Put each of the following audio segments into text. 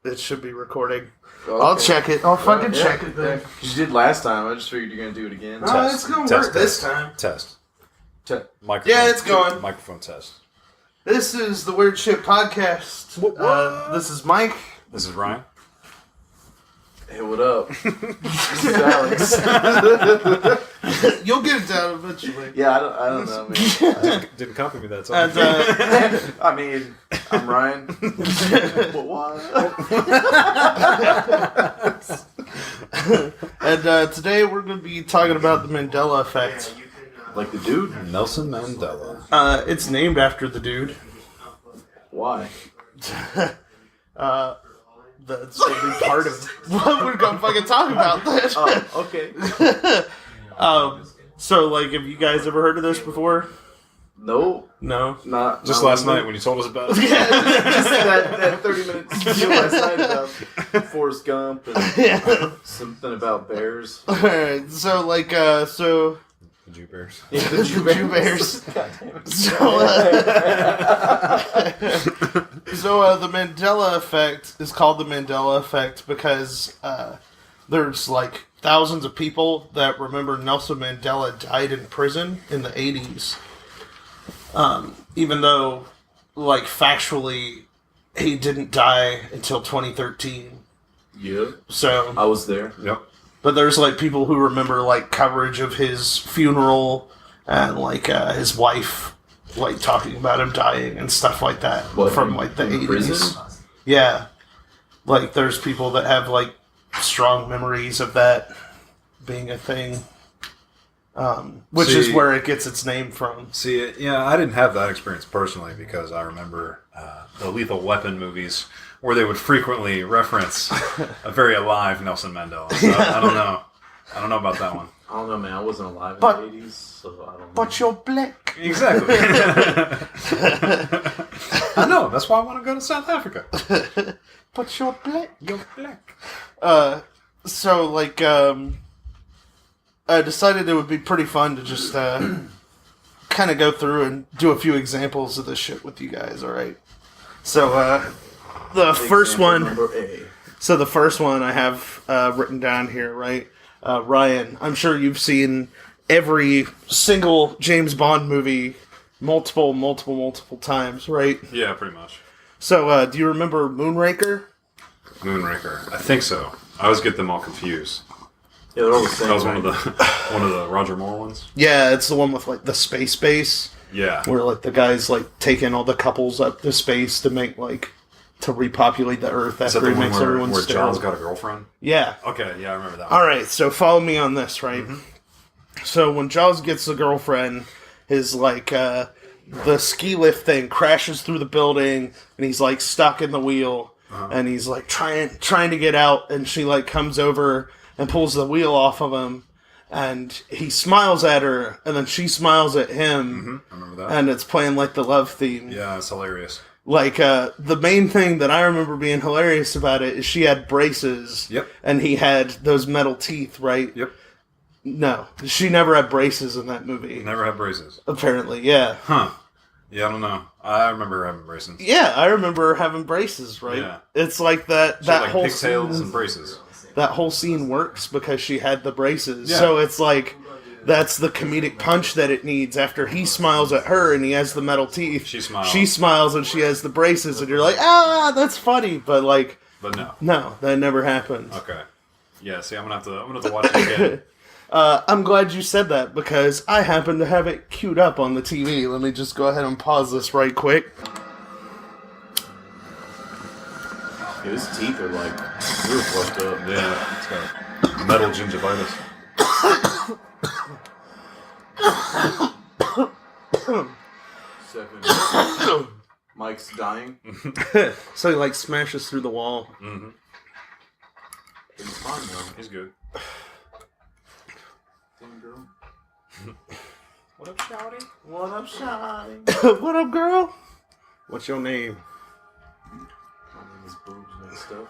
it should be recording. Okay. I'll check it. I'll fucking check it then. You did last time. I just figured you're gonna do it again. It's gonna work this time. Test. Microphone. Yeah, it's going. Microphone test. This is the Weird Shit Podcast. This is Mike. This is Ryan. Hey, what up? This is Alex. You'll get it down eventually. Yeah, I don't know, man. Didn't copy me that time. And, I mean, I'm Ryan. What? and today we're going to be talking about the Mandela Effect. Like the dude? Nelson Mandela. It's named after the dude. Why? That's only part of what we're going to fucking talk about. That. Oh, okay. So, like, have you guys ever heard of this before? No. No? Not Just last night when you told us about it. Yeah, just that 30 minutes deal last night about Forrest Gump and something about bears. Alright, so, like, The Jew Bears. Yeah, the Jew Bears. God damn it. So the Mandela Effect is called the Mandela Effect because there's, like, thousands of people that remember Nelson Mandela died in prison in the 80s. Even though, like, factually, he didn't die until 2013. Yeah. So, I was there. Yep. but there's, like, people who remember, like, coverage of his funeral and, like, his wife, like, talking about him dying and stuff like that from, like, the 80s. Prison? Yeah. Like, there's people that have, like, strong memories of that being a thing. Which is where it gets its name from. See, yeah, I didn't have that experience personally because I remember the Lethal Weapon movies where they would frequently reference a very alive Nelson Mandela. So I don't know. I don't know about that one. I don't know, man. I wasn't alive in But- the 80s, so I don't know. But you're black. Exactly. I know. That's why I want to go to South Africa. But you're black. You're black. So, like, I decided it would be pretty fun to just kind of go through and do a few examples of this shit with you guys, alright? So, the first one... Number A. So the first one I have written down here, right? Ryan, I'm sure you've seen every single James Bond movie multiple times, right? Yeah, pretty much. So, do you remember Moonraker? Moonraker. I think so. I always get them all confused. Yeah, they're all the same. That was one of the Roger Moore ones. Yeah, it's the one with, like, the space base. Yeah. Where, like, the guy's, like, taking all the couples up to space to make, like, to repopulate the Earth Is that after the he one makes where everyone John's sterile. got a girlfriend? Yeah. Okay, yeah, I remember that one. Alright, so follow me on this, right? Mm-hmm. So when Jaws gets the girlfriend, his, like, the ski lift thing crashes through the building, and he's, like, stuck in the wheel, and he's, like, trying to get out, and she, like, comes over and pulls the wheel off of him, and he smiles at her, and then she smiles at him, I remember that. and it's playing, like, the love theme. Yeah, it's hilarious. Like, the main thing that I remember being hilarious about it is she had braces. Yep. And he had those metal teeth, right? Yep. No. She never had braces in that movie. Never had braces. Apparently, yeah. Huh. Yeah, I don't know. I remember having braces. Yeah, I remember having braces, right? Yeah. It's like that She had, like, whole pigtails scene. and braces. That whole scene works because she had the braces. Yeah. So it's like... That's the comedic punch that it needs. After he smiles at her and he has the metal teeth, She smiles. She smiles and she has the braces, and you're like, ah, that's funny. But, like, But no. no, that never happened. Okay. Yeah, see, I'm gonna have to watch it again. I'm glad you said that because I happen to have it queued up on the TV. Let me just go ahead and pause this right quick. Yeah, his teeth are like real fucked up. Yeah, it's got metal gingivitis. Second. Mike's dying. So he, like, smashes through the wall. Mm-hmm. He's fine though. He's good. Damn girl. What up, shawty? What up, shy? What up, girl? What's your name? My name is Boobs and stuff.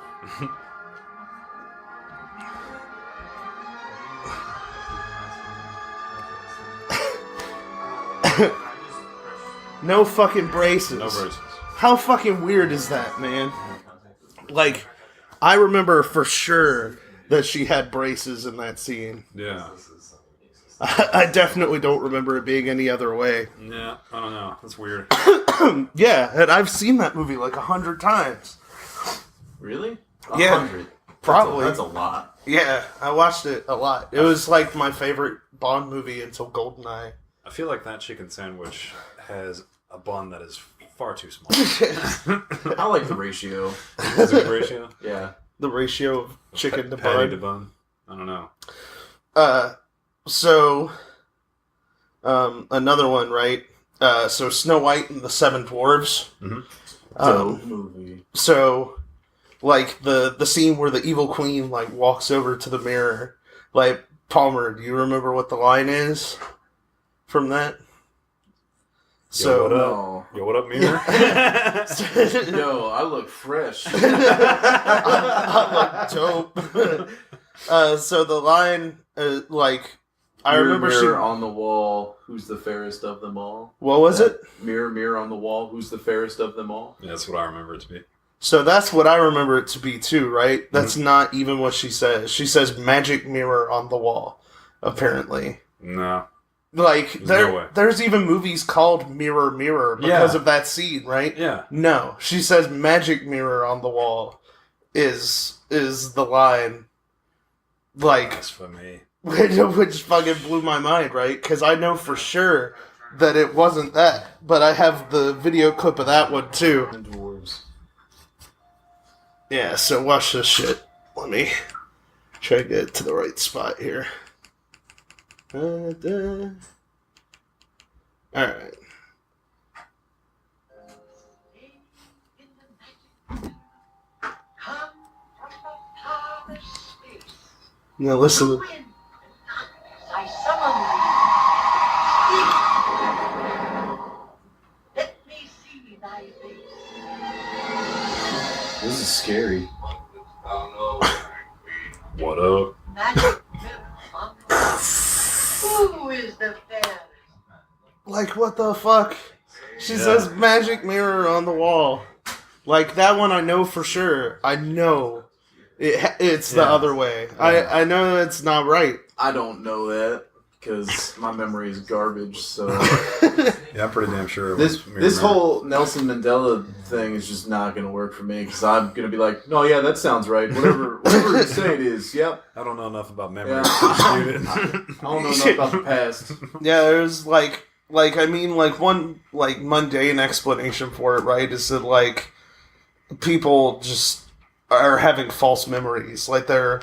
No fucking braces. No braces. How fucking weird is that, man? like, I remember for sure that she had braces in that scene. Yeah. I definitely don't remember it being any other way. Yeah, I don't know. That's weird. Yeah, and I've seen that movie like 100 times. Really? Yeah. 100. Probably. That's a lot. Yeah, I watched it a lot. It was like my favorite Bond movie until GoldenEye. I feel like that chicken sandwich has a bun that is far too small. I like the ratio. Is it a ratio? Yeah. The ratio of chicken to Patty bun. to bun? I don't know. So, another one, right? So Snow White and the Seven Dwarves. Dope movie. So, like, the scene where the evil queen, like, walks over to the mirror. Like, Palmer, do you remember what the line is from that? So, Yo, what up, mirror? Yo, I look fresh. I look dope. So the line, like, I remember mirror on the wall, who's the fairest of them all? What was it? Mirror, mirror on the wall, who's the fairest of them all? Yeah, that's what I remember it to be. So that's what I remember it to be too, right? That's not even what she says. She says magic mirror on the wall, apparently. No. Like, no way. there's even movies called Mirror, Mirror because of that scene, right? Yeah. No, she says magic mirror on the wall is the line. Like, That's for me. which fucking blew my mind, right? Because I know for sure that it wasn't that. But I have the video clip of that one too. And dwarves. Yeah, so watch this shit. Let me try to get to the right spot here. Alright. Now listen. I summon thee. Let me see thy face. This is scary. What up? Magic who is the fairest? Like, what the fuck? She says magic mirror on the wall. Like, that one I know for sure. I know. It's the other way. I know it's not right. I don't know that because my memory is garbage. So Yeah, I'm pretty damn sure. It this was mirror. whole Nelson Mandela thing is just not going to work for me because I'm going to be like, no, yeah, that sounds right. Whatever you say it is. Yep. I don't know enough about memory. Yeah. to dispute it. I don't know enough about the past. Yeah, there's like I mean, like, one like mundane explanation for it, right? Is that, like, people just are having false memories, like their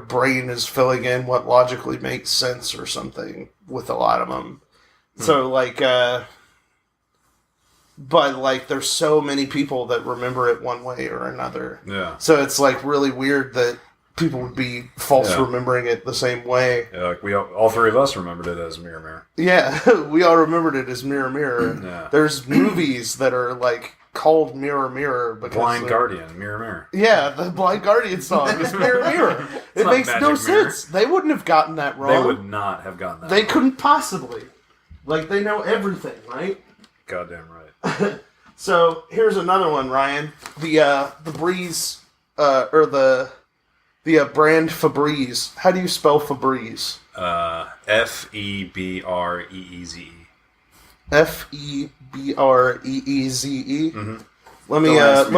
brain is filling in what logically makes sense or something with a lot of them. So, like, but, like, there's so many people that remember it one way or another. Yeah. So it's, like, really weird that people would be false remembering it the same way. Yeah, like all three of us remembered it as mirror, mirror. Yeah, we all remembered it as Mirror, Mirror. Yeah. There's movies that are, like, called Mirror, Mirror. Because Blind Guardian, mirror, mirror. Yeah, the Blind Guardian song is Mirror, Mirror. It not makes no Magic Mirror. sense. They wouldn't have gotten that wrong. They would not have gotten that. They wrong. couldn't possibly. Like, they know everything, right? Goddamn right. So, here's another one, Ryan. The Breeze, or the brand Febreze. How do you spell Febreze? F-E-B-R-E-E-Z-E. F-E-B-R-E-E-Z-E? Mm-hmm. Let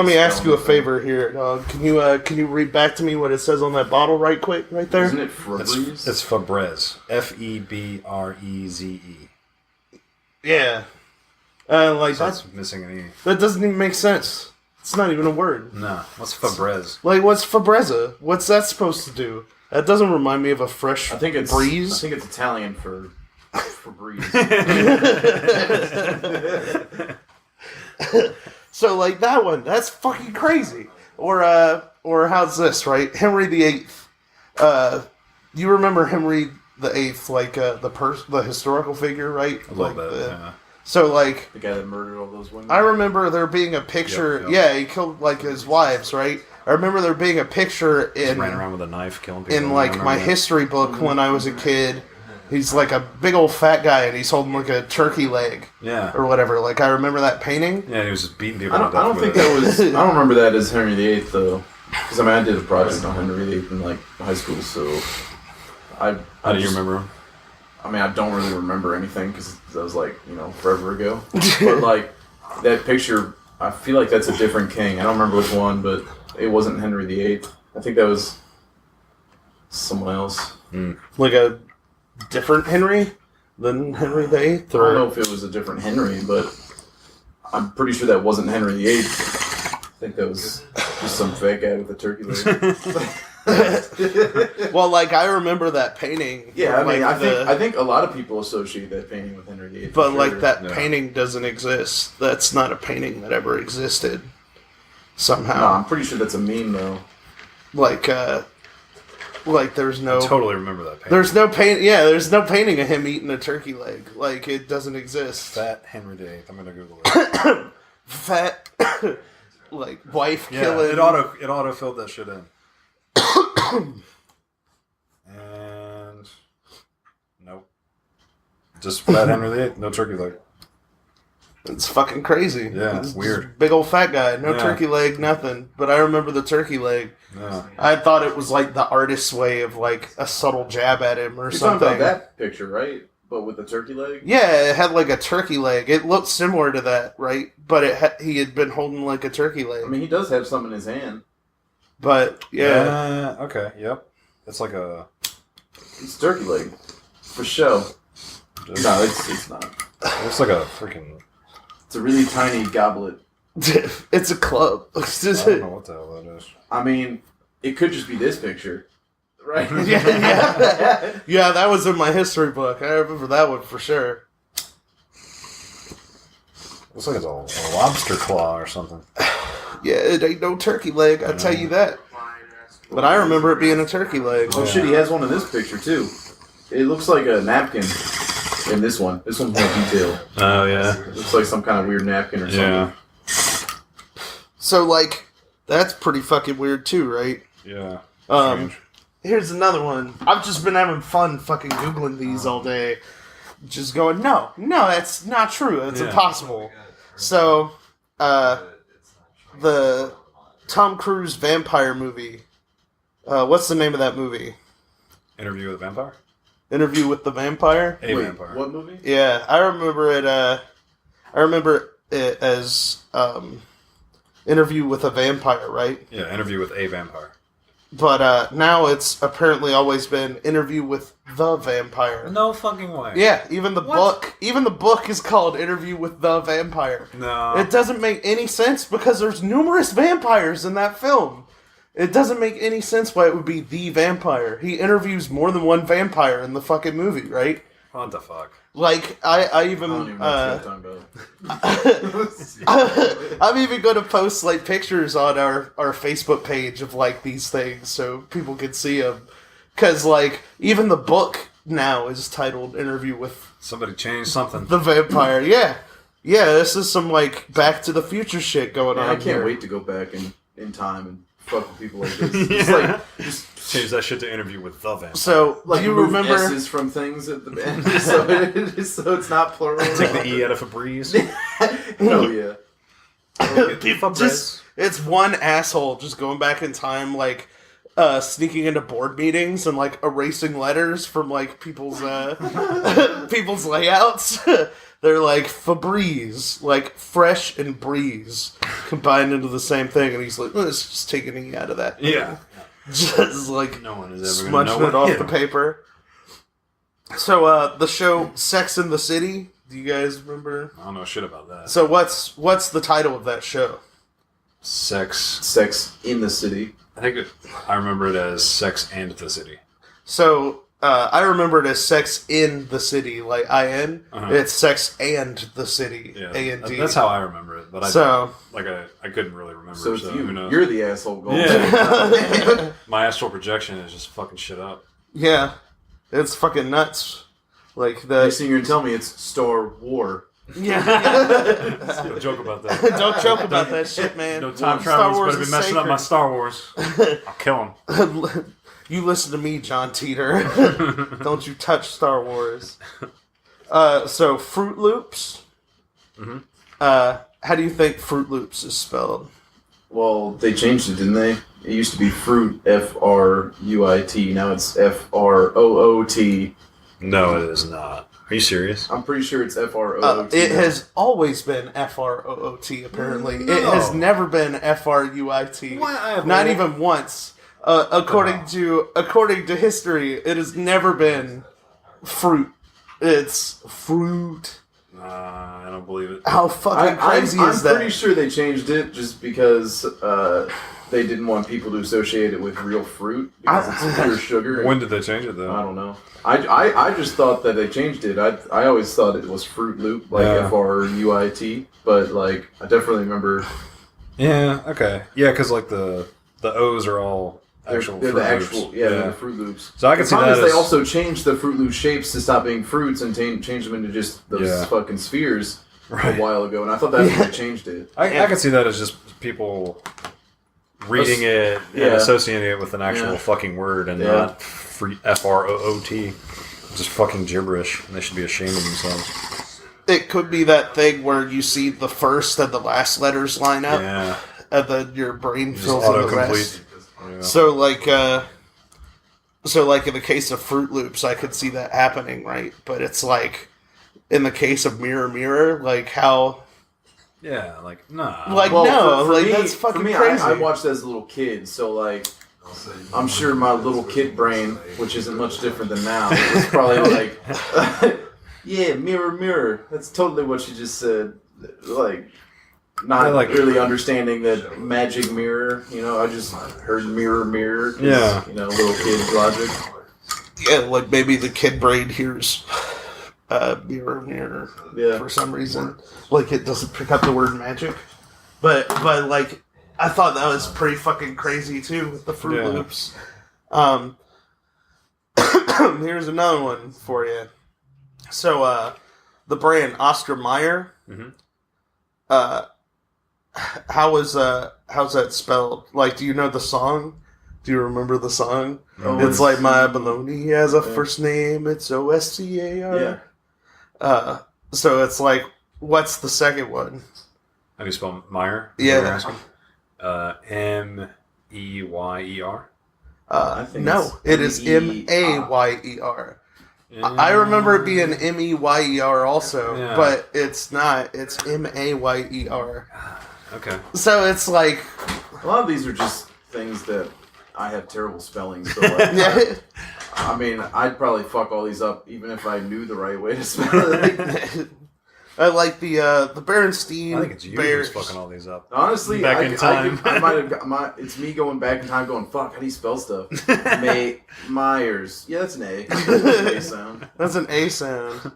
me ask you a favor here, dog. Can you read back to me what it says on that bottle right quick, right there? Isn't it Febreze? It's Febreze. F-E-B-R-E-Z-E. Yeah. Like, So it's missing an E. that doesn't even make sense. It's not even a word. No. What's Febreze? Like, what's Febreze? What's that supposed to do? That doesn't remind me of a fresh I think it's breeze. I think it's Italian for breeze. So, like, that one, that's fucking crazy. Or how's this, right? Henry VIII. You remember Henry VIII, like, the historical figure, right? A little bit, yeah. So, like, The guy that murdered all those women. I remember there being a picture. Yep. Yeah, he killed, like, his wives, right? I remember there being a picture Just in ran around with a knife killing people. in, like, my history book when I was a kid. He's like a big old fat guy, and he's holding like a turkey leg Yeah. or whatever. Like I remember that painting. Yeah, he was just beating people. I don't think that was. I don't remember that as Henry VIII though, because I mean I did a project on Henry VIII in like high school, so How do you remember him? I mean I don't really remember anything because that was like forever ago. But like that picture, I feel like that's a different king. I don't remember which one, but it wasn't Henry VIII. I think that was someone else. Like a different Henry than Henry VIII? I don't know if it was a different Henry, but I'm pretty sure that wasn't Henry VIII. I think that was just some fake guy with a turkey leg. Well, like I remember that painting. Yeah, I mean, like, I think a lot of people associate that painting with Henry VIII. but for like sure. that painting doesn't exist. That's not a painting that ever existed. No, Somehow, I'm pretty sure that's a meme though. like there's no. I totally remember that painting. There's no paint. Yeah, there's no painting of him eating a turkey leg. Like it doesn't exist. Fat Henry VIII. I'm gonna Google it. Fat, like wife Yeah, killing. it auto filled that shit in. And nope. Just fat Henry VIII. No turkey leg. It's fucking crazy. Yeah, It's weird. Big old fat guy, no Yeah. turkey leg, nothing. But I remember the turkey leg. Yeah. I thought it was like the artist's way of like a subtle jab at him or You're something. talking about that picture, right? But with the turkey leg. Yeah, it had like a turkey leg. It looked similar to that, right? But he had been holding like a turkey leg. I mean, he does have something in his hand. But yeah, Okay. Yep. It's like a. It's turkey leg, for show. No, it's not. Looks like a freaking. It's a really tiny goblet. it's a club. I don't know what the hell that is. I mean, it could just be this picture, right? yeah. Yeah, that was in my history book. I remember that one for sure. Looks like it's a lobster claw or something. Yeah, it ain't no turkey leg, I tell you that. But I remember it being a turkey leg. Oh shit, he has one in this picture too. It looks like a napkin in this one. This one's more detailed. Oh yeah. It looks like some kind of weird napkin or something. Yeah. So, like, that's pretty fucking weird too, right? Yeah. Strange. Here's another one. I've just been having fun fucking Googling these all day. Just going, no, that's not true. It's impossible. So, the Tom Cruise vampire movie. What's the name of that movie? Interview with a Vampire? Interview with the Vampire? A Wait, Vampire. what movie? Yeah, I remember it. I remember it as Interview with a Vampire, right? Yeah, Interview with a Vampire. But now it's apparently always been Interview with the Vampire. No fucking way. Yeah, even the book is called Interview with the Vampire. No. It doesn't make any sense because there's numerous vampires in that film. It doesn't make any sense why it would be the vampire. He interviews more than one vampire in the fucking movie, right? What the fuck? Like, I even, I don't even know what you're talking about. I'm even going to post, like, pictures on our Facebook page of, like, these things so people can see them. Because, like, even the book now is titled Interview with Somebody changed something. the Vampire. Yeah. Yeah, this is some, like, Back to the Future shit going Man, on I can't here. wait to go back in time and fuck with people like this. It's like, just Change that shit to Interview with the Vampire. So, like do you remove remember... S's from things at the end, so it's not plural. Take the E out of Febreze. Oh yeah. just it's one asshole just going back in time, like sneaking into board meetings and like erasing letters from like people's people's layouts. They're like Febreze, like fresh and breeze combined into the same thing, and he's like, let's just take an E out of that. Yeah. Just like No one is ever going to smudging know it off what the paper. So the show Sex and the City. Do you guys remember? I don't know shit about that. So what's the title of that show? Sex. In the City. I remember it as Sex and the City. So I remember it as Sex in the City, like IN. Uh-huh. It's Sex and the City, Yeah, A-N-D. that's how I remember it. But I couldn't really remember. So it's who you. knows? You're the asshole going. Yeah. My astral projection is just fucking shit up. Yeah, it's fucking nuts. Like Next the thing you're gonna tell me it's Star War. yeah. Don't joke about that. Don't joke about that shit, man. No time Star travelers Wars better be is messing up sacred. my Star Wars. I'll kill him. You listen to me, John Teeter. Don't you touch Star Wars. So, Fruit Loops. Mm-hmm. How do you think Fruit Loops is spelled? Well, they changed it, didn't they? It used to be fruit, F-R-U-I-T. Now it's F-R-O-O-T. No, it is not. Are you serious? I'm pretty sure it's F-R-O-O-T. It has always been F-R-O-O-T, apparently. No. It has never been F-R-U-I-T. Not even once. According to history, it has never been fruit. It's fruit. I don't believe it. How fucking crazy is that? I'm pretty sure they changed it just because they didn't want people to associate it with real fruit because it's pure sugar. When did they change it, though? I don't know. I just thought that they changed it. I always thought it was Fruit Loop, like F-R-U-I-T, but like I definitely remember. Yeah. Okay. Yeah, because like the O's are all actual. They're Fruit the Loops. actual they're the Fruit Loops. So I can see that. They also changed the Fruit Loop shapes to stop being fruits and changed them into just those fucking spheres a while ago, and I thought that's when they changed it. I can see that as just people reading it and associating it with an actual fucking word and not free F-R-O-O-T. Just fucking gibberish, and they should be ashamed of themselves. It could be that thing where you see the first and the last letters line up, and then your brain fills in the rest. Yeah. So like in the case of Fruit Loops, I could see that happening, right? But it's like in the case of Mirror Mirror, like how. Yeah, like nah. Like for me, that's fucking crazy. I watched as a little kid, so like. I'm sure my little kid brain, which isn't much different than now, was probably like, yeah, mirror, mirror. That's totally what she just said. Like, not really understanding that magic mirror. You know, I just heard mirror, mirror. Yeah. You know, little kid logic. Yeah, like maybe the kid brain hears mirror, mirror for some reason. Like it doesn't pick up the word magic. But like... I thought that was pretty fucking crazy too with the Fruit Loops. Here's another one for you. So, the brand Oscar Mayer. Mm-hmm. How's that spelled? Like, do you know the song? Do you remember the song? Oh, it's like my baloney has a first name. It's O-S-C-A-R. Yeah. So it's like, what's the second one? How do you spell Meyer? Yeah. M-E-Y-E-R? No, it is M-A-Y-E-R. I remember it being M-E-Y-E-R also, but it's not. It's M-A-Y-E-R. Okay. So it's like... A lot of these are just things that I have terrible spelling, so like... I mean, I'd probably fuck all these up even if I knew the right way to spell it. I like the Berenstein I think it's you Bears. who's fucking all these up. Honestly, back in time. I might have got it's me going back in time going, fuck, how do you spell stuff? Myers. Yeah, that's an A. That's an A sound. That's an A sound.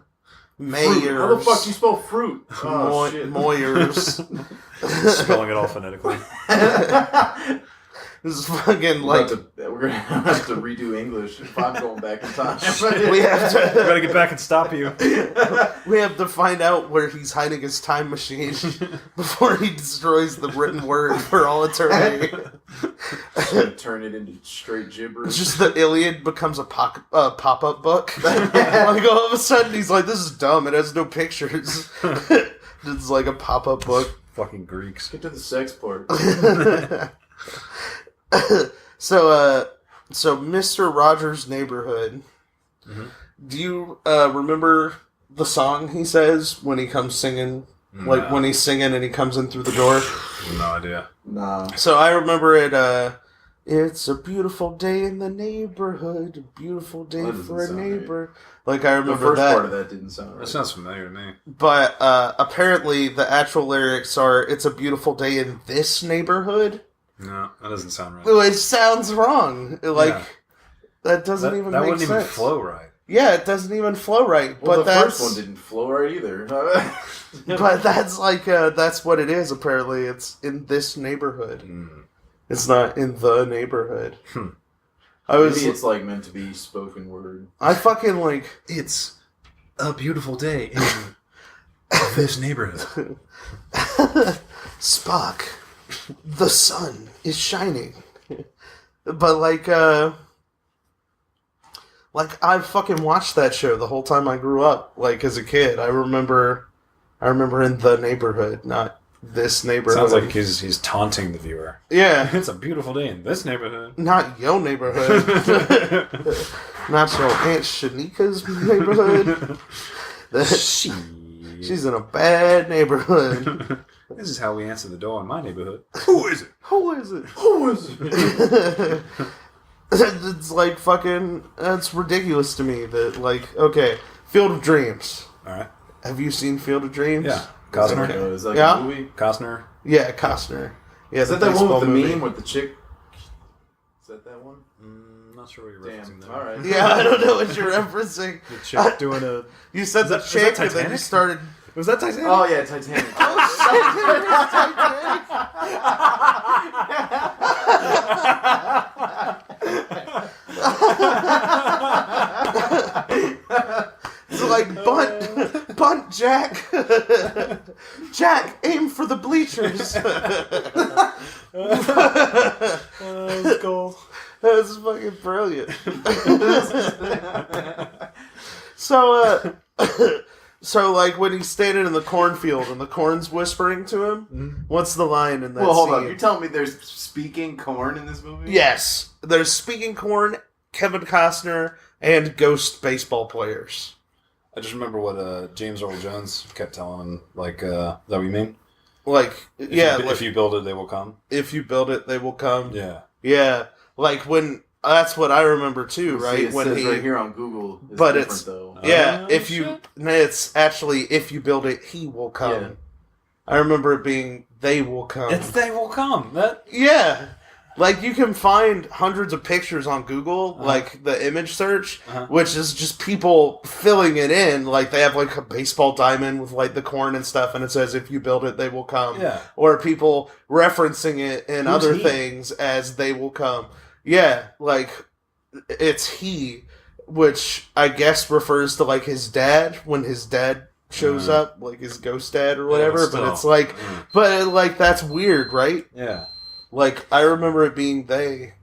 Mayers. How the fuck do you spell fruit? Oh, shit. Moyers. Spelling it all phonetically. This is fucking like... We're going to have to redo English if I'm going back in time. We have to... We gotta get back and stop you. We have to find out where he's hiding his time machine before he destroys the written word for all eternity. Turn it into straight gibberish. It's just the Iliad becomes a pop-up book. Like all of a sudden he's like, this is dumb, it has no pictures. It's like a pop-up book. Fucking Greeks. Get to the sex part. So Mr. Rogers' Neighborhood. Mm-hmm. Do you remember the song he says when he comes singing? No. Like when he's singing and he comes in through the door? No idea. Nah. So I remember it, it's a beautiful day in the neighborhood, a beautiful day for a neighbor. Right. Like I remember the first part of that didn't sound right. That sounds familiar to me. But apparently the actual lyrics are, it's a beautiful day in this neighborhood. No, that doesn't sound right. It sounds wrong. That doesn't even make sense. That wouldn't even flow right. Yeah, it doesn't even flow right. Well, but the first one didn't flow right either. But that's like, that's what it is, apparently. It's in this neighborhood. Mm. It's not in the neighborhood. Maybe it's like meant to be spoken word. I fucking like... It's a beautiful day in this neighborhood. Spock, the sun is shining. But like, Like, I fucking watched that show the whole time I grew up, like, as a kid. I remember in The Neighborhood, not This Neighborhood. Sounds like he's taunting the viewer. Yeah. It's a beautiful day in this neighborhood. Not your neighborhood. Not your Aunt Shanika's neighborhood. She's in a bad neighborhood. This is how we answer the door in my neighborhood. Who is it? Who is it? Who is it? It's like fucking... That's ridiculous to me that, like... Okay, Field of Dreams. Alright. Have you seen Field of Dreams? Yeah. Costner? Is that Yeah? a movie? Costner? Yeah, Costner. Yeah, Is that that one with the meme with the chick? Is that one? Not sure what you're Damn. referencing there. All right. Yeah, I don't know what you're referencing. The chick doing a... You said the Was that chick, and then you Titanic? started... Was that Titanic? Oh yeah, Titanic. Oh shit! It's like bunt, Jack. Jack, aim for the bleachers. That's gold. That's fucking brilliant. So, so like when he's standing in the cornfield and the corn's whispering to him, what's the line in that Well, hold scene? on. You're telling me there's speaking corn in this movie? Yes, there's speaking corn, Kevin Costner, and ghost baseball players. I just remember what James Earl Jones kept telling him, like, is that what you mean? Like, If you build it, they will come. If you build it, they will come. Yeah. Yeah, like when that's what I remember too, right? See, it when says right here on Google, it's but different it's though. yeah. Oh, If you, it's actually if you build it, he will come. Yeah. I remember it being they will come. It's they will come. That Yeah. Like, you can find hundreds of pictures on Google, like the image search, which is just people filling it in. Like, they have, like, a baseball diamond with, like, the corn and stuff, and it says, if you build it, they will come. Yeah. Or people referencing it in Who's other he? things as they will come. Yeah, like, it's he, which I guess refers to, like, his dad, when his dad shows up, like, his ghost dad or whatever, still. but it's like, but, like, that's weird, right? yeah. Like, I remember it being they.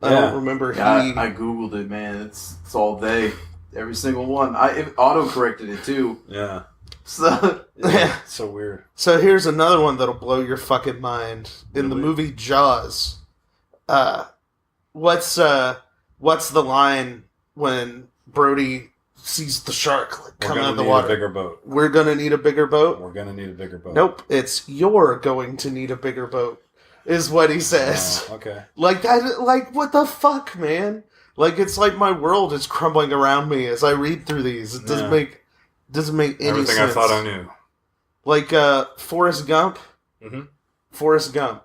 I Yeah. don't remember Yeah, he. I googled it, man. It's all they. Every single one. It auto-corrected it, too. Yeah. So, Yeah. It's so weird. So here's another one that'll blow your fucking mind. In the Really? movie Jaws, what's the line when Brody sees the shark like, We're come out gonna of the need water? a bigger boat. We're gonna need a bigger boat? We're gonna need a bigger boat. Nope, it's you're going to need a bigger boat, is what he says. Oh, okay. Like that, like what the fuck, man? Like it's like my world is crumbling around me as I read through these. It doesn't Yeah. make any Everything sense. I thought I knew. Like Forrest Gump. Mm-hmm. Forrest Gump.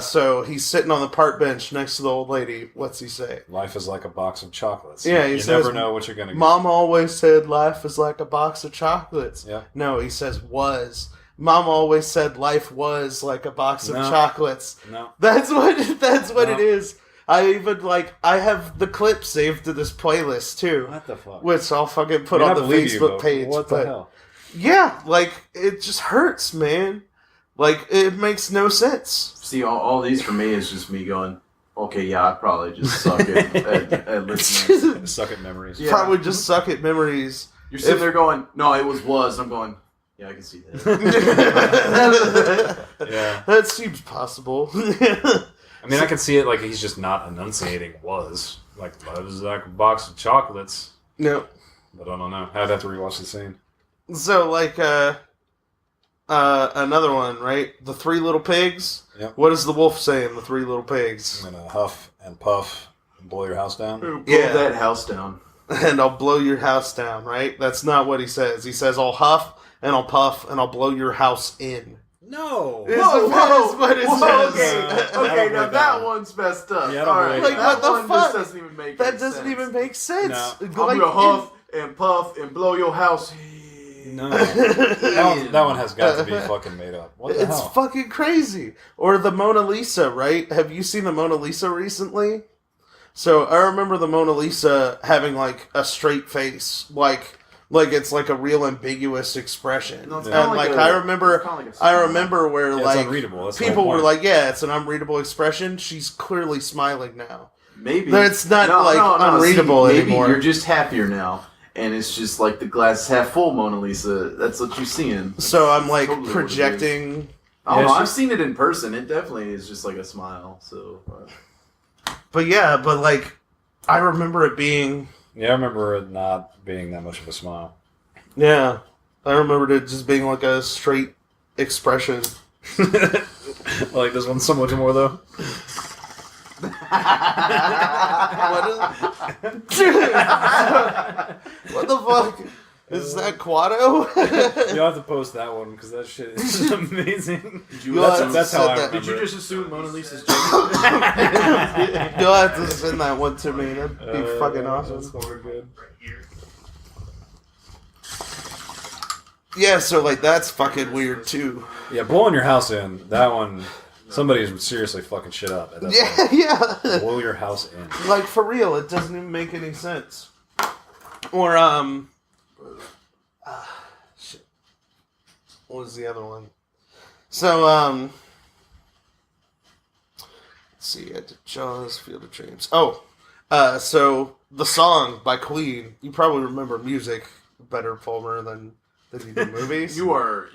So he's sitting on the park bench next to the old lady. What's he say? Life is like a box of chocolates. Yeah, he you says, never know what you're gonna get. Mom always said life is like a box of chocolates. Yeah. No, he says was. Mom always said life was like a box of No. chocolates. No. That's what No. it is. I even I have the clip saved to this playlist too, What the fuck? which I'll fucking put I mean, on I the believe you, Facebook but page. What but the hell? yeah, like it just hurts, man. Like it makes no sense. see, all these for me is just me going, okay, yeah, I probably just suck at listening. Suck at memories. Yeah. Probably just suck at memories. You're sitting there going, no, it was. I'm going, yeah, I can see that. Yeah. That seems possible. I mean, I can see it like he's just not enunciating was. Like, life is like a box of chocolates. No. But I don't know. I'd have to rewatch the scene. So, another one, right? The Three Little Pigs. Yep. What does the wolf say in The Three Little Pigs? I'm gonna huff and puff and blow your house down. Pull Yeah. that house down. And I'll blow your house down, right? That's not what he says. He says, I'll huff and I'll puff and I'll blow your house in. No! Is what it says. Okay, now that one's messed up. Yeah, I don't All right, believe Like, that. what the one fuck? just doesn't even make That any doesn't sense. even make sense. No. I'm gonna huff and puff and blow your house. No. That one has got to be fucking made up. What the It's hell? fucking crazy. Or the Mona Lisa, right? Have you seen the Mona Lisa recently? So I remember the Mona Lisa having like a straight face, like it's like a real ambiguous expression. No, it's And kinda like like I a- remember, it's kinda like a I smile. remember where Yeah, it's like unreadable. That's the people whole were point. like, yeah, it's an unreadable expression. She's clearly smiling now. Maybe It's not unreadable maybe anymore. You're just happier now, and it's just like the glass is half full, Mona Lisa. That's what you're seeing. So I'm like Totally what it projecting. I don't know. Yeah, I've seen it in person. It definitely is just like a smile. So, But yeah, but like I remember it being. Yeah, I remember it not being that much of a smile. Yeah, I remembered it just being like a straight expression. Like this one so much more though. What the fuck? Is that Quado? You'll have to post that one because that shit is amazing. That's how I that. remember. did you just assume Mona Lisa's joke? You'll have to send that one to me. That'd be fucking awesome. That's so good. Yeah, so like that's fucking weird too. Yeah, blowing your house in. That one, somebody's seriously fucking shit up. At that point. Yeah. Blow your house in. Like for real, it doesn't even make any sense. Or shit. What was the other one? So let's see. I did Jaws, Field of Dreams. Oh, so the song by Queen. You probably remember music better, Palmer, than you do movies. You are.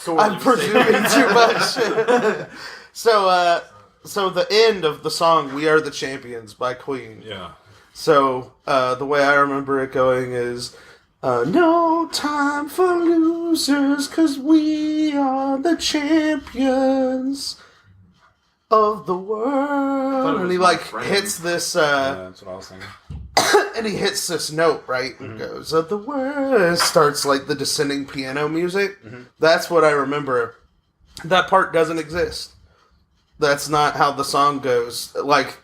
I'm presuming too much. So the end of the song "We Are the Champions" by Queen. Yeah. So the way I remember it going is, "No time for losers, 'cause we are the champions of the world." And he like hits this. That's what I was thinking. And he hits this note, right? And goes, "Of the world." Starts like the descending piano music. That's what I remember. That part doesn't exist. That's not how the song goes. Like,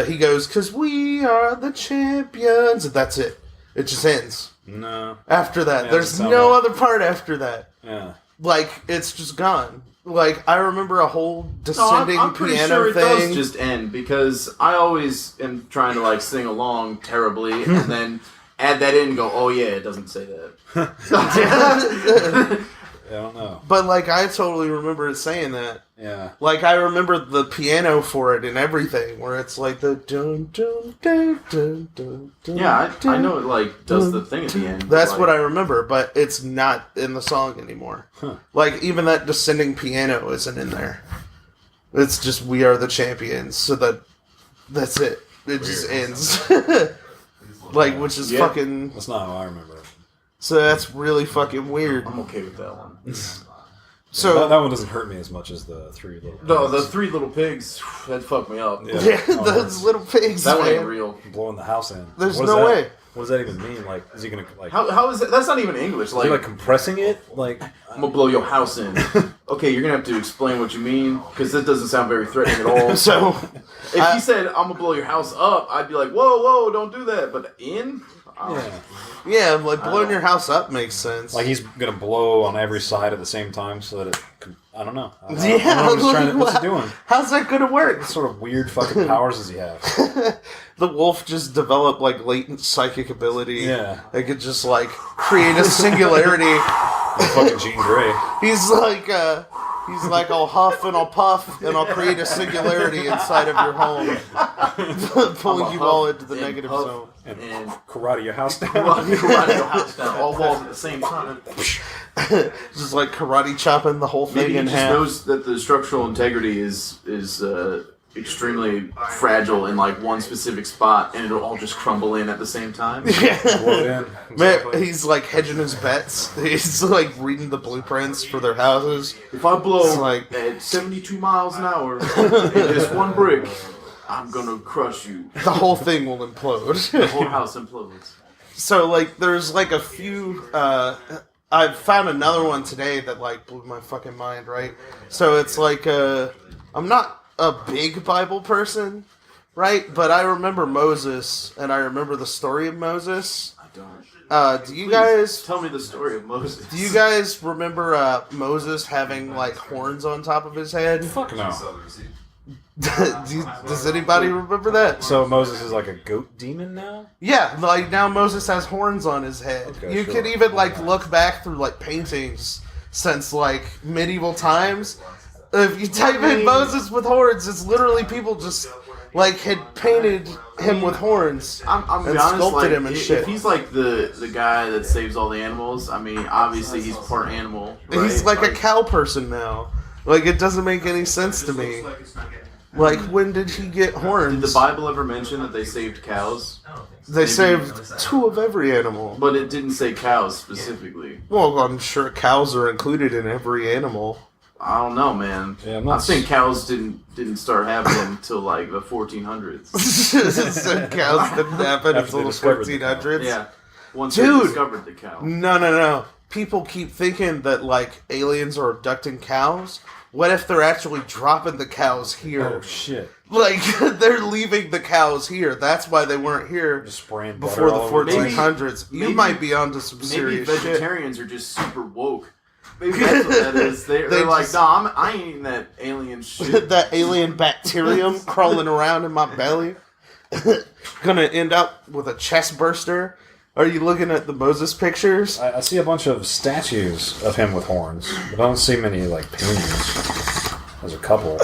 he goes, "'Cause we are the champions." And that's it. It just ends. No. After that. Yeah, There's sound no right. other part after that. Yeah. Like, it's just gone. Like, I remember a whole descending I'm pretty piano sure it thing. does just end because I always am trying to like sing along terribly and then add that in and go, oh yeah, it doesn't say that. I don't know. But, like, I totally remember it saying that. Yeah. Like, I remember the piano for it and everything, where it's like the dun dun dun dun dun dun. Yeah, I know it like does the thing at the end. That's like, what I remember, but it's not in the song anymore. Huh. Like, even that descending piano isn't in there. It's just "We Are the Champions," so that's it. It just ends. Like, which is fucking... That's not how I remember it. So that's really fucking weird. I'm okay with that one. So that one doesn't hurt me as much as the three little. No, the pigs. Three Little Pigs, that fucked me up. yeah, Oh, those little pigs, That one man. ain't real. blowing the house in. There's What is no that? way. What does that even mean? Like, is he gonna like? How is that? That's not even English. Is he Like, compressing it? Like, I'm gonna blow your house in. Okay, you're gonna have to explain what you mean because that doesn't sound very threatening at all. So, If he said, I'm gonna blow your house up, I'd be like, whoa, don't do that. But in? yeah. yeah, like, blowing your house up makes sense. Like he's gonna blow on every side at the same time so that it. I don't know. I don't Yeah, know what he's trying to, what's he doing? How's that gonna work? What sort of weird fucking powers does he have? The wolf just developed, like, latent psychic ability. Yeah. It could just, like, create a singularity. Fucking Jean Grey. He's like, I'll huff and I'll puff and I'll create a singularity inside of your home, pulling you all into the negative zone. And Karate your house down. karate your house down, all walls at the same time. Just like karate chopping the whole thing Maybe he in just half. knows that the structural integrity is extremely fragile in like one specific spot, and it'll all just crumble in at the same time. Yeah. Blow it in. Man, Exactly. he's like hedging his bets. He's like reading the blueprints for their houses. If I blow It's like- at 72 miles an hour in just one brick, I'm gonna crush you. The whole thing will The implode. whole house implodes. So, like, there's like a few. I found another one today that like blew my fucking mind. Right. So it's like I'm not a big Bible person, right? But I remember Moses, and I remember the story of Moses. I don't. Do you Please, guys? tell me the story of Moses? Do you guys remember Moses having like horns on top of his head? Fuck no. Does anybody remember that? So Moses is like a goat demon now? Yeah, like now Moses has horns on his head. Okay, You sure. can even like look back through like paintings since like medieval times, If you type in Moses with horns, it's literally people just like had painted him with horns I'm and be honest, sculpted like, him and shit. if he's like the guy that saves all the animals, I mean, obviously he's part animal. Right? He's like a cow person now. Like, it doesn't make any sense to me. Like, when did he get horns? Did the Bible ever mention that they saved cows? They saved 2 of every animal. But it didn't say cows specifically. Well, I'm sure cows are included in every animal. I don't know, man. Yeah, I think cows didn't start happening until like the 1400s. So cows didn't happen After until they the discovered the cow. 1400s? Yeah. Once Dude! they discovered the cow. No. People keep thinking that, like, aliens are abducting cows. What if they're actually dropping the cows here? Oh shit! Like, they're leaving the cows here. That's why they weren't here Just spraying before the butter all over 1400s. You maybe- might be onto some Maybe serious shit. vegetarians are just super woke. Maybe that's what that is. They're They like, just- no, I ain't eating that alien shit. That alien bacterium crawling around in my belly. Gonna end up with a chest burster. Are you looking at the Moses pictures? I see a bunch of statues of him with horns, but I don't see many like paintings. There's a couple.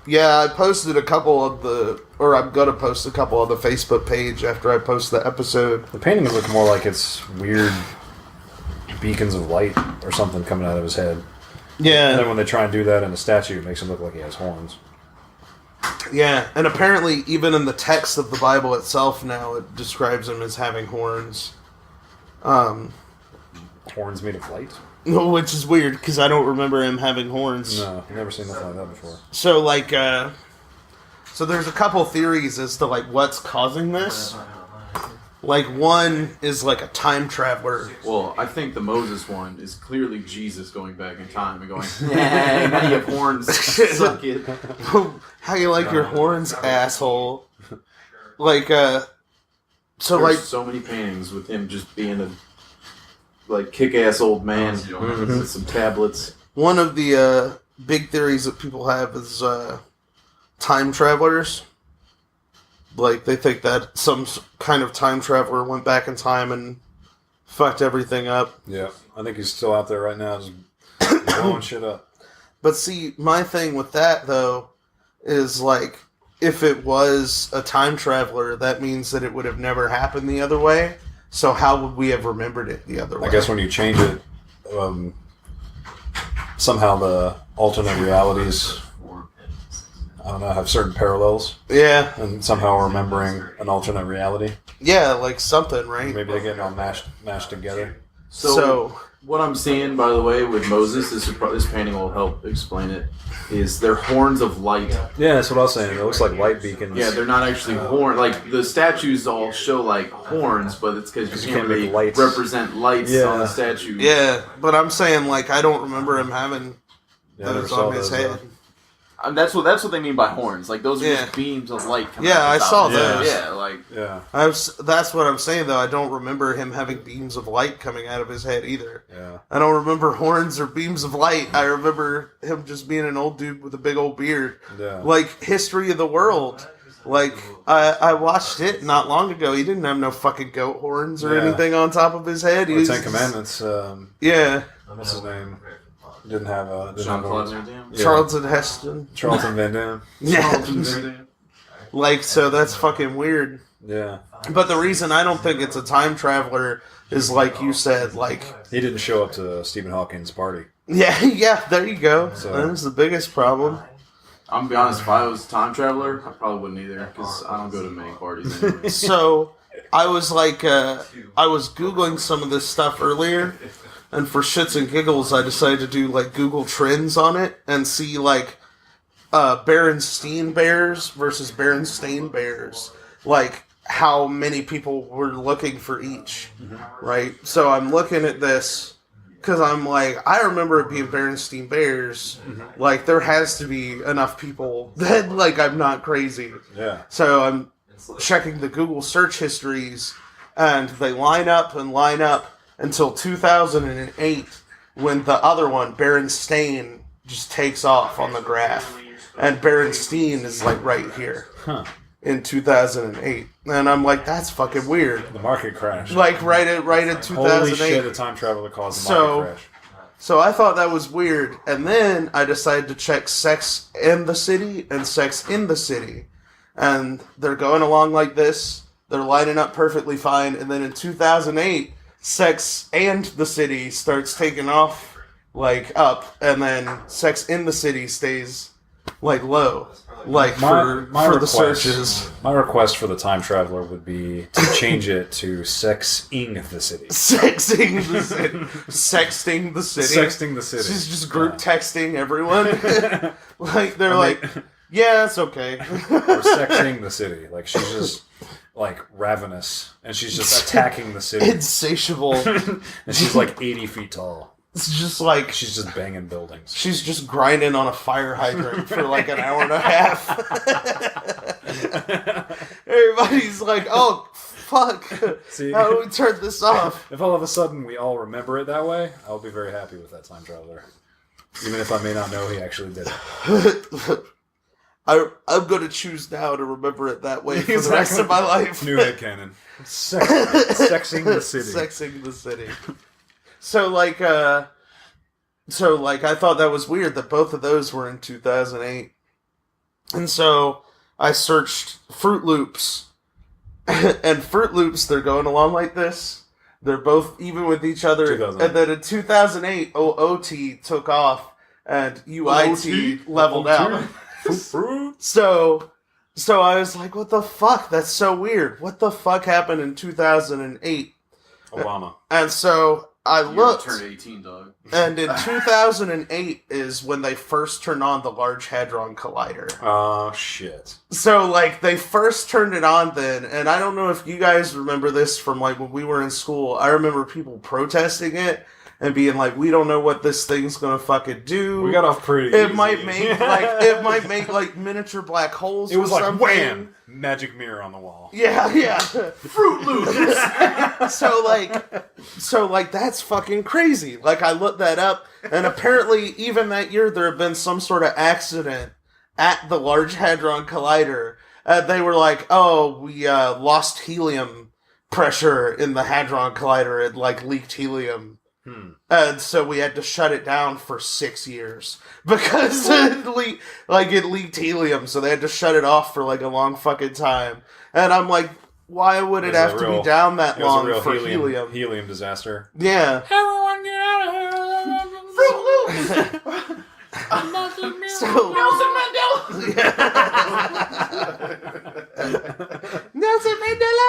Yeah, I posted a couple of or I'm gonna post a couple on the Facebook page after I post the episode. The paintings look more like it's weird beacons of light or something coming out of his head. And then Yeah, when they try and do that in a statue, it makes him look like he has horns. yeah, and apparently even in the text of the Bible itself now, it describes him as having horns. Horns made of light? Which is weird, because I don't remember him having horns. No, I've never seen nothing like that before. So, like, so there's a couple theories as to, like, what's causing this. Like, one is, like, a time traveler. Well, I think the Moses one is clearly Jesus going back in time and going, yeah, now you have horns, suck it. How you like your horns, asshole? Like, so, There's like, so many paintings with him just being a like kick-ass old man with some tablets. one of the big theories that people have is time travelers. Like, they think that some kind of time traveler went back in time and fucked everything up. Yeah, I think he's still out there right now, just blowing shit up. But see, my thing with that, though, is, like, if it was a time traveler, that means that it would have never happened the other way. So how would we have remembered it the other way? I guess when you change it, somehow the alternate realities, I don't know, have certain parallels, Yeah. and somehow remembering an alternate reality. Yeah, like something, right? Maybe they're getting all mashed together. So What I'm seeing, by the way, with Moses, this painting will help explain it, is they're horns of light. Yeah, that's what I was saying. It looks like light beacons. Yeah, they're not actually horn. Like, the statues all show, like, horns, but it's because you can't really lights. represent lights Yeah. on the statue. yeah, but I'm saying, like, I don't remember him having Yeah, I never those saw on his those, head. That's what they mean by horns. Like, those are Yeah. just beams of light coming Yeah, out I the top saw of it. those. Yeah, like, Yeah, That's what I'm saying, though. I don't remember him having beams of light coming out of his head either. yeah. I don't remember horns or beams of light. I remember him just being an old dude with a big old beard. Yeah. Like, History of the World. Like, I watched it not long ago. He didn't have no fucking goat horns or Yeah. anything on top of his head. He The was Ten just- Commandments, Yeah. what's his name? Didn't have Jean-Claude horns. Van Damme. Yeah. Charlton Heston. Charlton Van Damme. Yeah. Like, so that's fucking weird. Yeah. But the reason I don't think it's a time traveler is, like you said, like, He didn't show up to Stephen Hawking's party. yeah, there you go. So- That is the biggest problem. I'm gonna be honest, if I was a time traveler, I probably wouldn't either, because I don't go to many parties anyway. So, I was like, I was Googling some of this stuff earlier, and for shits and giggles, I decided to do, like, Google Trends on it and see, like, Berenstein Bears versus Berenstein Bears. Like, how many people were looking for each, right? So I'm looking at this, because I'm like, I remember it being Berenstein Bears. Like, there has to be enough people that, like, I'm not crazy. Yeah. So I'm checking the Google search histories, and they line up until 2008, when the other one, Berenstein, just takes off on the graph. And Berenstein is, like, right here Huh. in 2008. And I'm like, that's fucking weird. The market crash. Like, right at Holy 2008. shit, a time traveler caused a So- market crash. So I thought that was weird, and then I decided to check Sex and the City and Sex in the City. And they're going along like this, they're lining up perfectly fine, and then in 2008, Sex and the City starts taking off, like, up, and then Sex in the City stays, like, low. Like, for the searches. My request for the time traveler would be to change it to Sexing the City. Sexing the City. Sexting the City. Sexting the City. She's just group texting everyone. Like, they're like, yeah, it's okay. Or Sexing the City. Like, she's just, like, ravenous. And she's just attacking the city. Insatiable. And she's, like, 80 feet tall. It's just like... She's just banging buildings. She's just grinding on a fire hydrant for like an hour and a half. Everybody's like, oh, fuck. See, how do we turn this off? If all of a sudden we all remember it that way, I'll be very happy with that time traveler. Even if I may not know he actually did it. I'm going to choose now to remember it that way for the rest of my life. New headcanon. Sexing the City. Sexing the City. So, like, I thought that was weird that both of those were in 2008. And so, I searched Fruit Loops. And Fruit Loops, they're going along like this. They're both even with each other. And then in 2008, OOT took off, and UIT leveled out. So I was like, what the fuck? That's so weird. What the fuck happened in 2008? Obama. And so... I looked, turned 18, dog. And in 2008 is when they first turned on the Large Hadron Collider. Oh, shit. So, like, they first turned it on then, and I don't know if you guys remember this from, like, when we were in school. I remember people protesting it and being like, we don't know what this thing's gonna fucking do. We got off pretty It easy. might make, like, miniature black holes It was or like, something. wham! Magic mirror on the wall. Yeah. Fruit Loops! So, that's fucking crazy. Like, I looked that up, and apparently, even that year, there had been some sort of accident at the Large Hadron Collider. They were like, oh, we lost helium pressure in the Hadron Collider. It, like, leaked helium. And so we had to shut it down for 6 years because it leaked helium, so they had to shut it off for like a long fucking time. And I'm like, why would it have to be down that long for helium? Helium disaster. Yeah. Everyone get out of here! Fruit Loops! Nelson Mandela!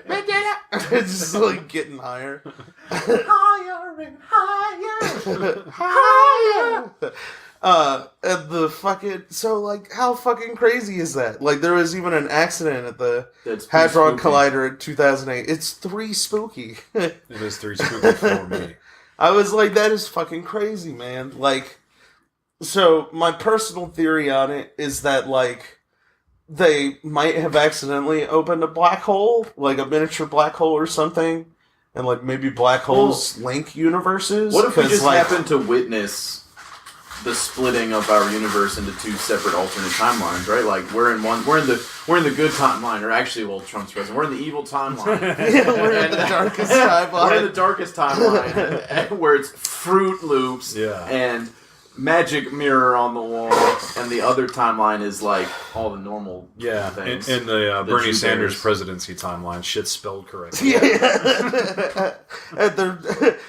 Mandela! It's just like getting higher. Higher and higher! Higher! And the fucking... So, like, how fucking crazy is that? Like, there was even an accident at the Hadron Collider in 2008. It's 3 spooky. It is 3 spooky for me. I was like, that is fucking crazy, man. Like, so my personal theory on it is that, like, they might have accidentally opened a black hole, like a miniature black hole or something, and, like, maybe black holes link universes. What if we just happen to witness the splitting of our universe into 2 separate alternate timelines, right? Like, we're in the good timeline, or actually, well, Trump's president. We're in the evil timeline. Yeah, we're in the darkest timeline. We're in the darkest timeline, where it's Fruit Loops and magic mirror on the wall, and the other timeline is like all the normal things. In the Bernie Sanders presidency timeline, shit's spelled correctly. Yeah.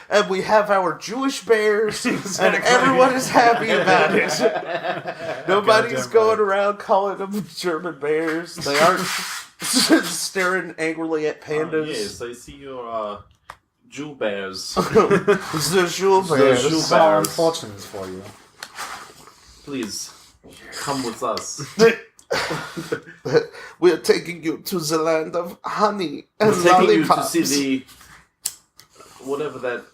and we have our Jewish bears, and everyone is happy about it. Nobody's going around calling them German bears. They aren't staring angrily at pandas. Yes, I see your Jew bears. The Jew bears. Jew So bears. unfortunate for you. Please, come with us. We're taking you to the land of honey and I'm taking you to lollipops. see the whatever that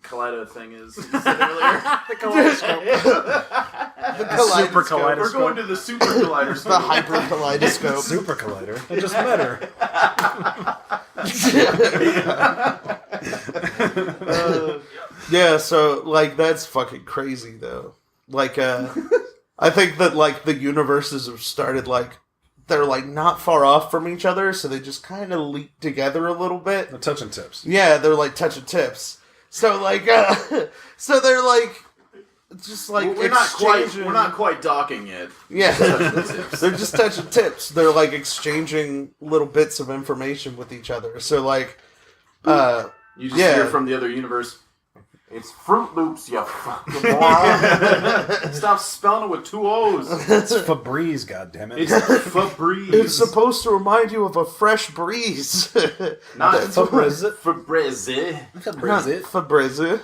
collider thing is you said earlier. The kaleidoscope. The kaleidoscope. Super kaleidoscope. We're going to the super kaleidoscope. The hyper kaleidoscope. Super collider. I just met her. Yeah, so, like, that's fucking crazy, though. Like, I think that, like, the universes have started, like, they're, like, not far off from each other, so they just kind of leak together a little bit. They're touching tips. Yeah, they're, like, touching tips. So like, so they're like, just like we're not quite docking yet. Yeah, they're just touching tips. They're like exchanging little bits of information with each other. So like, you just hear from the other universe. It's Fruit Loops, you fucking moron. Stop spelling it with 2 O's. It's Febreze, goddammit. It's Febreze. It's supposed to remind you of a fresh breeze. Not Febreze. Febreze. Not Febreze.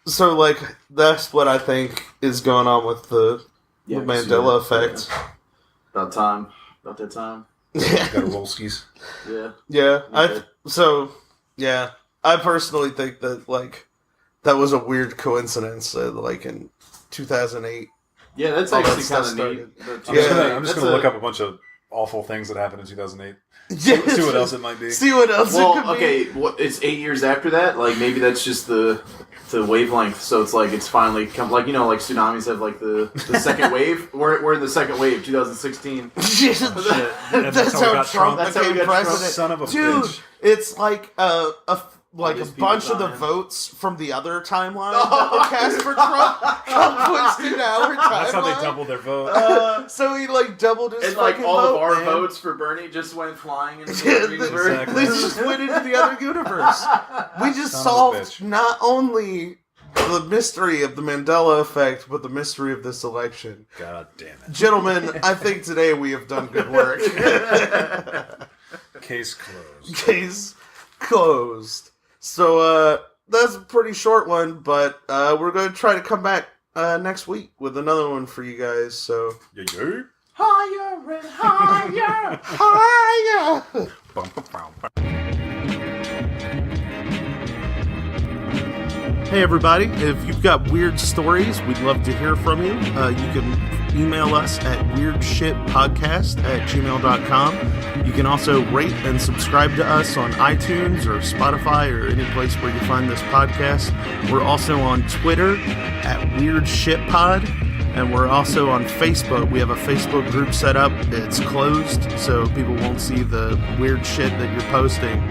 So, like, that's what I think is going on with the Mandela effect. Yeah. About time. About that time. Yeah. Got a Rolskis. Yeah. Yeah. Okay. I personally think that, like, that was a weird coincidence, like, in 2008. Yeah, that's all that actually stuff kind of neat. I'm just gonna look up a bunch of awful things that happened in 2008. Yeah. See what else it might be. See what else it could be. What? It's 8 years after that. Like maybe that's just the wavelength. So it's like it's finally come. Like like tsunamis have like the second wave. We're in the second wave, 2016. That's how Trump became president. Son of a Dude, bitch. it's like a bunch of the dying. votes from the other timeline that were cast for Trump got pushed into our timeline. That's how they doubled their vote. So he like doubled his And like fucking all vote, of our man. votes for Bernie just went flying into the other universe. Exactly. They just went into the other universe. We just Son of a solved bitch. not only the mystery of the Mandela effect, but the mystery of this election. God damn it. Gentlemen, I think today we have done good work. Case closed. Case closed. So, that's a pretty short one, but we're going to try to come back next week with another one for you guys, so... Yeah. Higher and higher, higher! Hey everybody, if you've got weird stories, we'd love to hear from you. You can email us at weirdshitpodcast@gmail.com. You can also rate and subscribe to us on iTunes or Spotify or any place where you find this podcast. We're also on Twitter at WeirdShitPod. And we're also on Facebook. We have a Facebook group set up. It's closed, so people won't see the weird shit that you're posting.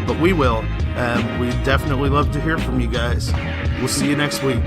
But we will. And we definitely love to hear from you guys. We'll see you next week.